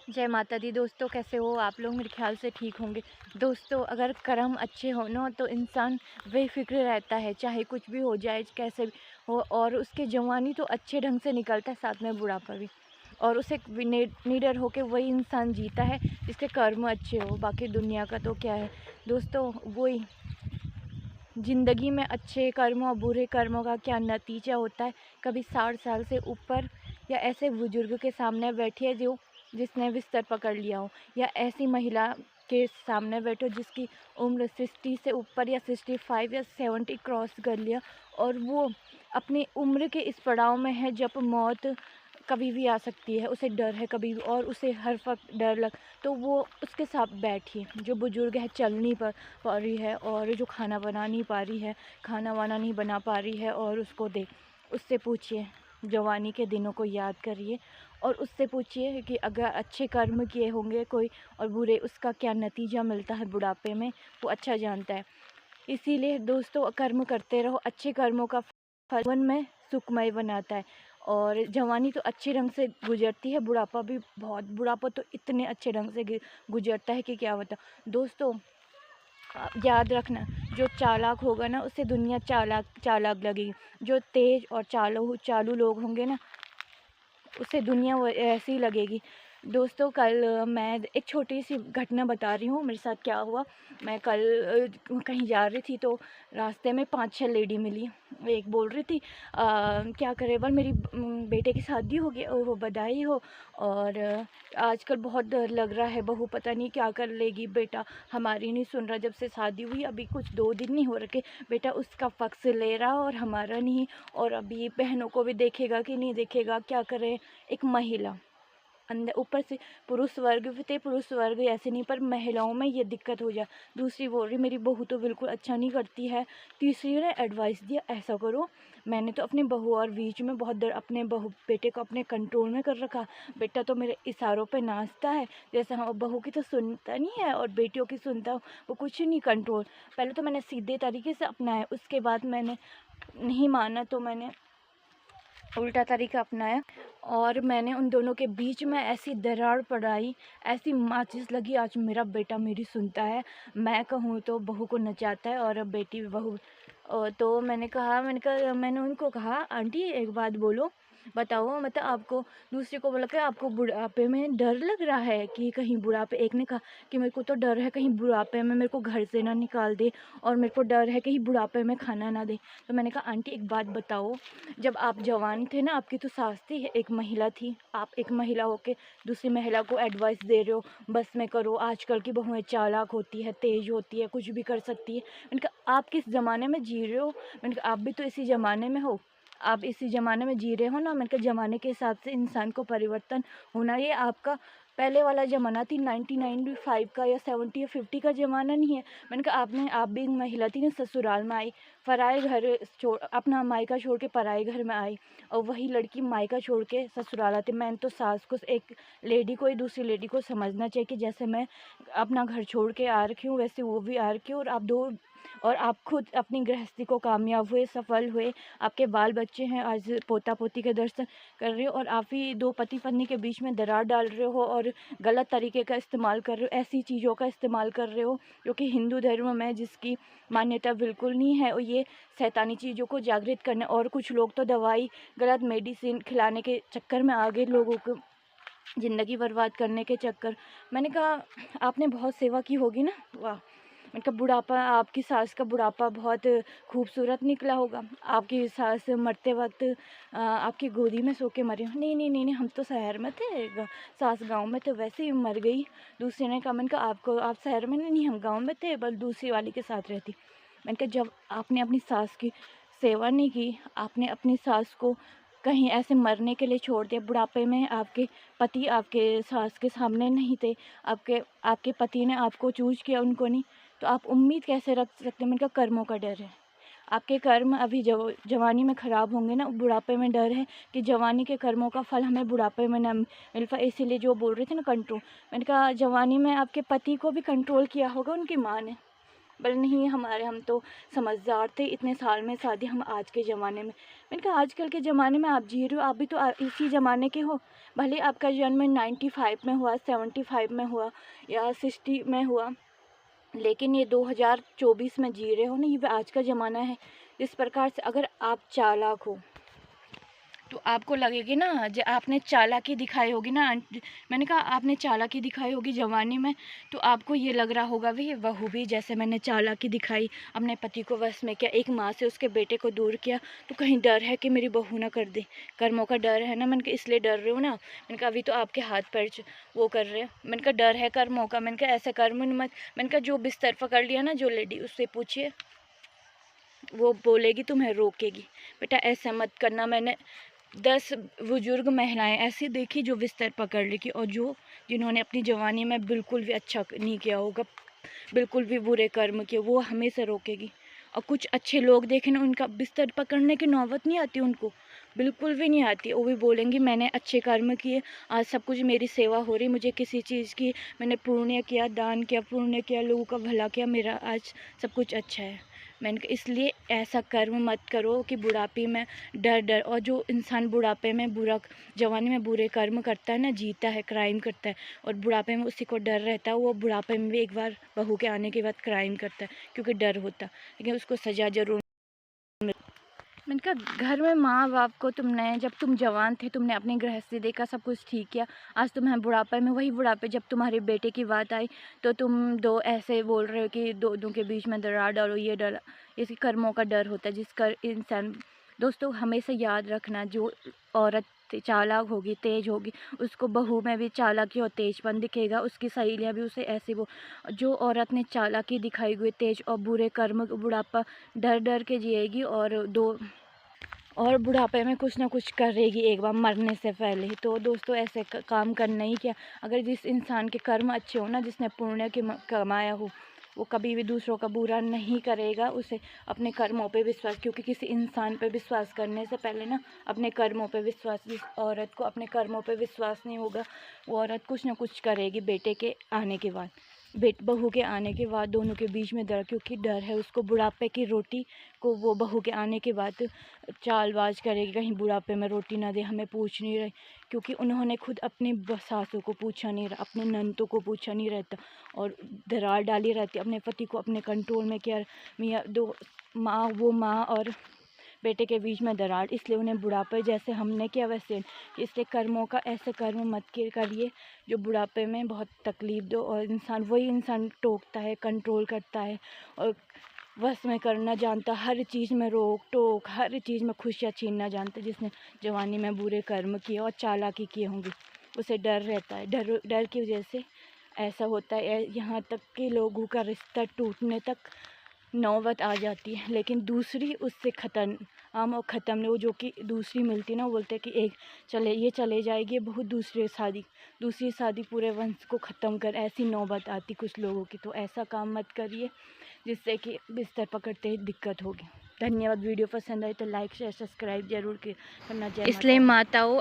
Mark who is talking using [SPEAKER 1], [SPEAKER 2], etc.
[SPEAKER 1] जय माता दी। दोस्तों, कैसे हो आप लोग? मेरे ख्याल से ठीक होंगे। दोस्तों, अगर कर्म अच्छे हो ना तो इंसान बेफिक्र रहता है, चाहे कुछ भी हो जाए, कैसे भी हो। और उसके जवानी तो अच्छे ढंग से निकलता है, साथ में बुढ़ापा भी। और उसे निडर होके वही इंसान जीता है जिसके कर्म अच्छे हो। बाकी दुनिया का तो क्या है दोस्तों, वही ज़िंदगी में अच्छे कर्मों और बुरे कर्मों का क्या नतीजा होता है। कभी 60 साल से ऊपर या ऐसे बुजुर्ग के सामने बैठिए जो जिसने बिस्तर पकड़ लिया हो, या ऐसी महिला के सामने बैठो जिसकी उम्र 60 से ऊपर या 65 या 70 क्रॉस कर लिया, और वो अपनी उम्र के इस पड़ाव में है जब मौत कभी भी आ सकती है, उसे डर है कभी भी, और उसे हर वक्त डर लग। तो वो उसके साथ बैठिए। जो बुजुर्ग है, चल नहीं पा रही है, और जो खाना बना नहीं पा रही है, खाना वाना नहीं बना पा रही है, और उसको उससे पूछिए, जवानी के दिनों को याद करिए, और उससे पूछिए कि अगर अच्छे कर्म किए होंगे कोई और बुरे, उसका क्या नतीजा मिलता है बुढ़ापे में, वो अच्छा जानता है। इसीलिए दोस्तों, कर्म करते रहो। अच्छे कर्मों का फल जीवन में सुखमय बनाता है। और जवानी तो अच्छे ढंग से गुजरती है, बुढ़ापा तो इतने अच्छे ढंग से गुजरता है कि क्या बता। दोस्तों, याद रखना, जो चालाक होगा ना उसे दुनिया चालाक चालाक लगेगी। जो तेज और चालू चालू लोग होंगे ना, उसे दुनिया वो ऐसी ही लगेगी। दोस्तों, कल मैं एक छोटी सी घटना बता रही हूँ, मेरे साथ क्या हुआ। मैं कल कहीं जा रही थी, तो रास्ते में 5-6 लेडी मिली। एक बोल रही थी क्या करे, बोल मेरी बेटे की शादी हो गई, वो बधाई हो। और आजकल बहुत डर लग रहा है, बहू पता नहीं क्या कर लेगी, बेटा हमारी नहीं सुन रहा, जब से शादी हुई अभी कुछ 2 दिन नहीं हो रखे, बेटा उसका पक्ष ले रहा और हमारा नहीं। और अभी बहनों को भी देखेगा कि नहीं देखेगा, क्या करे। एक महिला अंदर, ऊपर से पुरुष वर्ग भी थे, पुरुष वर्ग ऐसे नहीं, पर महिलाओं में ये दिक्कत हो जाए। दूसरी बोल रही मेरी बहू तो बिल्कुल अच्छा नहीं करती है। तीसरी ने एडवाइस दिया, ऐसा करो। मैंने तो अपनी बहू और बीच में बहुत देर अपने बहू बेटे को अपने कंट्रोल में कर रखा। बेटा तो मेरे इशारों पे नाचता है, जैसे हाँ, बहू की तो सुनता नहीं है और बेटियों की सुनता हो, वो कुछ नहीं कंट्रोल। पहले तो मैंने सीधे तरीके से अपनाया, उसके बाद मैंने नहीं माना तो मैंने उल्टा तरीका अपनाया, और मैंने उन दोनों के बीच में ऐसी दरार पड़ाई, ऐसी माचिस लगी। आज मेरा बेटा मेरी सुनता है, मैं कहूँ तो बहू को नचाता है, और अब बेटी बहू। तो मैंने उनको कहा, आंटी एक बात बोलो, बताओ, मतलब आपको, दूसरे को बोला कि आपको बुढ़ापे में डर लग रहा है कि कहीं बुढ़ापे, एक ने कहा कि मेरे को तो डर है कहीं बुढ़ापे में मेरे को घर से ना निकाल दे, और मेरे को डर है कहीं बुढ़ापे में खाना ना दे। तो मैंने कहा, आंटी एक बात बताओ, जब आप जवान थे ना, आपकी तो सास थी, एक महिला थी, आप एक महिला होके दूसरी महिला को एडवाइस दे रहे हो, बस में करो, आजकल की बहुएं चालाक होती है, तेज होती है, कुछ भी कर सकती है। मैंने कहा, आप किस ज़माने में जी रहे हो? मैंने कहा, आप भी तो इसी ज़माने में हो, आप इसी ज़माने में जी रहे हो ना। मैंने कहा, ज़माने के हिसाब से इंसान को परिवर्तन होना, ये आपका पहले वाला ज़माना थी 1995 का या 70 या 50 का ज़माना नहीं है। मैंने कहा, आप भी एक महिला थी ना, ससुराल में आई, पराए घर छोड़, अपना मायका छोड़ के पराए घर में आई, और वही लड़की मायका छोड़ के ससुराल आती। मैंने तो सास को, एक लेडी को ही दूसरी लेडी को समझना चाहिए कि जैसे मैं अपना घर छोड़ के आ रखी हूँ, वैसे वो भी आ रखी हूँ। और आप खुद अपनी गृहस्थी को कामयाब हुए, सफल हुए, आपके बाल बच्चे हैं, आज पोता पोती के दर्शन कर रहे हो, और आप ही दो पति पत्नी के बीच में दरार डाल रहे हो, और गलत तरीके का इस्तेमाल कर रहे हो, ऐसी चीज़ों का इस्तेमाल कर रहे हो जो कि हिंदू धर्म में जिसकी मान्यता बिल्कुल नहीं है। और ये शैतानी चीज़ों को जागृत करना, और कुछ लोग तो दवाई, गलत मेडिसिन खिलाने के चक्कर में आ गए, लोगों को ज़िंदगी बर्बाद करने के चक्कर। मैंने कहा, आपने बहुत सेवा की होगी ना, वाह। मैंने कहा, बुढ़ापा, आपकी सास का बुढ़ापा बहुत खूबसूरत निकला होगा। आपकी सास मरते वक्त आपकी गोदी में सो के मरे हो। नहीं नहीं नहीं नहीं, हम तो शहर में थे, सास गांव में, तो वैसे ही मर गई। दूसरे ने कहा, मैंने कहा, आप शहर में नहीं, हम गांव में थे, बस दूसरी वाली के साथ रहती। मैंने कहा, जब आपने अपनी सास की सेवा नहीं की, आपने अपनी सास को कहीं ऐसे मरने के लिए छोड़ दिया, बुढ़ापे में आपके पति आपके सास के सामने नहीं थे, आपके आपके पति ने आपको चूज़ किया, उनको नहीं, तो आप उम्मीद कैसे रख सकते हैं? मैंने कहा, कर्मों का डर है। आपके कर्म अभी जवानी में ख़राब होंगे ना, बुढ़ापे में डर है कि जवानी के कर्मों का फल हमें बुढ़ापे में ना मिल पाए। इसीलिए जो बोल रहे थे ना, कंट्रोल। मैंने कहा, जवानी में आपके पति को भी कंट्रोल किया होगा उनकी माँ ने, बोले नहीं हमारे, हम तो समझदार थे, इतने साल में शादी, हम आज के ज़माने में। मैंने कहा आजकल के ज़माने में आप जी रहे हो, आप भी तो इसी ज़माने के हो। भले आपका जन्म 95 में हुआ, 75 में हुआ या 60 में हुआ, लेकिन ये 2024 में जी रहे हो ना, ये आज का ज़माना है। जिस प्रकार से अगर आप चालाक हो तो आपको लगेगी ना, जो आपने चालाकी दिखाई होगी ना, मैंने कहा आपने चालाकी दिखाई होगी जवानी में, तो आपको ये लग रहा होगा भी बहू भी जैसे मैंने चालाकी दिखाई, अपने पति को वश में किया, एक माँ से उसके बेटे को दूर किया, तो कहीं डर है कि मेरी बहू ना कर दे, कर्मों का डर है ना। मैंने कहा इसलिए डर रहे हो ना। मैंने कहा अभी तो आपके हाथ पैर वो कर रहे हैं। मैंने कहा डर है कर्मों का। मैंने कहा ऐसा कर्म मत। मैंने कहा जो बिस्तर पकड़ लिया ना जो लेडी, उससे पूछिए, वो बोलेगी तुम्हें रोकेगी, बेटा ऐसा मत करना। मैंने 10 बुजुर्ग महिलाएं ऐसी देखी जो बिस्तर पकड़ लेगी, और जिन्होंने अपनी जवानी में बिल्कुल भी अच्छा नहीं किया होगा, बिल्कुल भी बुरे कर्म किए, वो हमेशा रोकेगी। और कुछ अच्छे लोग देखें ना, उनका बिस्तर पकड़ने की नौबत नहीं आती उनको, बिल्कुल भी नहीं आती। वो भी बोलेंगी मैंने अच्छे कर्म किए, आज सब कुछ मेरी सेवा हो रही, मुझे किसी चीज़ की, मैंने पुण्य किया, दान किया, पुण्य किया, लोगों का भला किया, मेरा आज सब कुछ अच्छा है। मैंने कहा इसलिए ऐसा कर्म मत करो कि बुढ़ापे में डर। और जो इंसान बुढ़ापे में जवानी में बुरे कर्म करता है ना, जीता है, क्राइम करता है, और बुढ़ापे में उसी को डर रहता है, वो बुढ़ापे में भी एक बार बहू के आने के बाद क्राइम करता है, क्योंकि डर होता, लेकिन उसको सज़ा ज़रूर। मैंने कहा घर में माँ बाप को तुमने, जब तुम जवान थे तुमने अपनी गृहस्थी देखा, सब कुछ ठीक किया, आज तुम्हें बुढ़ापे में, वही बुढ़ापे जब तुम्हारे बेटे की बात आई तो तुम दो ऐसे बोल रहे हो कि दो के बीच में दरार डालो, ये डर, इसी कर्मों का डर होता है जिसका इंसान। दोस्तों हमेशा याद रखना, जो औरत चालाक होगी, तेज होगी, उसको बहू में भी चालाकी और तेजपन दिखेगा, उसकी सहेलियाँ भी उसे ऐसे वो। जो औरत ने चालाकी दिखाई हुई, तेज और बुरे कर्म, बुढ़ापा डर डर के जिएगी, और बुढ़ापे में कुछ ना कुछ करेगी एक बार मरने से पहले ही। तो दोस्तों ऐसे काम करना ही क्या। अगर जिस इंसान के कर्म अच्छे हो ना, जिसने पुण्य कमाया हो, वो कभी भी दूसरों का बुरा नहीं करेगा। उसे अपने कर्मों पे विश्वास, क्योंकि किसी इंसान पे विश्वास करने से पहले ना अपने कर्मों पे विश्वास। जिस औरत को अपने कर्मों पे विश्वास नहीं होगा, वो औरत कुछ ना कुछ करेगी बेटे के आने के बाद, बहू के आने के बाद, दोनों के बीच में डर, क्योंकि डर है उसको बुढ़ापे की रोटी को, वो बहू के आने के बाद चालबाज करेगी, कहीं बुढ़ापे में रोटी ना दे, हमें पूछ नहीं रही, क्योंकि उन्होंने खुद अपनी सासों को पूछा नहीं, अपने ननदों को पूछा नहीं रहता, और दरार डाली रहती, अपने पति को अपने कंट्रोल में किया। मियाँ दो माँ, वो माँ और बेटे के बीच में दरार, इसलिए उन्हें बुढ़ापे जैसे हमने किया वैसे। इसलिए कर्मों का ऐसे कर्म मत करिए जो बुढ़ापे में बहुत तकलीफ़ दो, और वही इंसान टोकता है, कंट्रोल करता है, और बस में करना जानता, हर चीज़ में रोक टोक, हर चीज़ में खुशियाँ छीनना जानता। जिसने जवानी में बुरे कर्म किए और चालाकी किए होंगे, उसे डर रहता है, डर की वजह से ऐसा होता है। यहाँ तक कि लोगों का रिश्ता टूटने तक नौबत आ जाती है, लेकिन दूसरी उससे ख़त्म और ख़त्म नहीं, वो जो कि दूसरी मिलती ना, वो बोलते हैं कि एक चले जाएगी बहुत, दूसरी शादी पूरे वंश को ख़त्म कर, ऐसी नौबत आती कुछ लोगों की। तो ऐसा काम मत करिए जिससे कि बिस्तर पकड़ते ही दिक्कत होगी। धन्यवाद। वीडियो पसंद आए तो लाइक शेयर सब्सक्राइब जरूर करना। इसलिए माताओं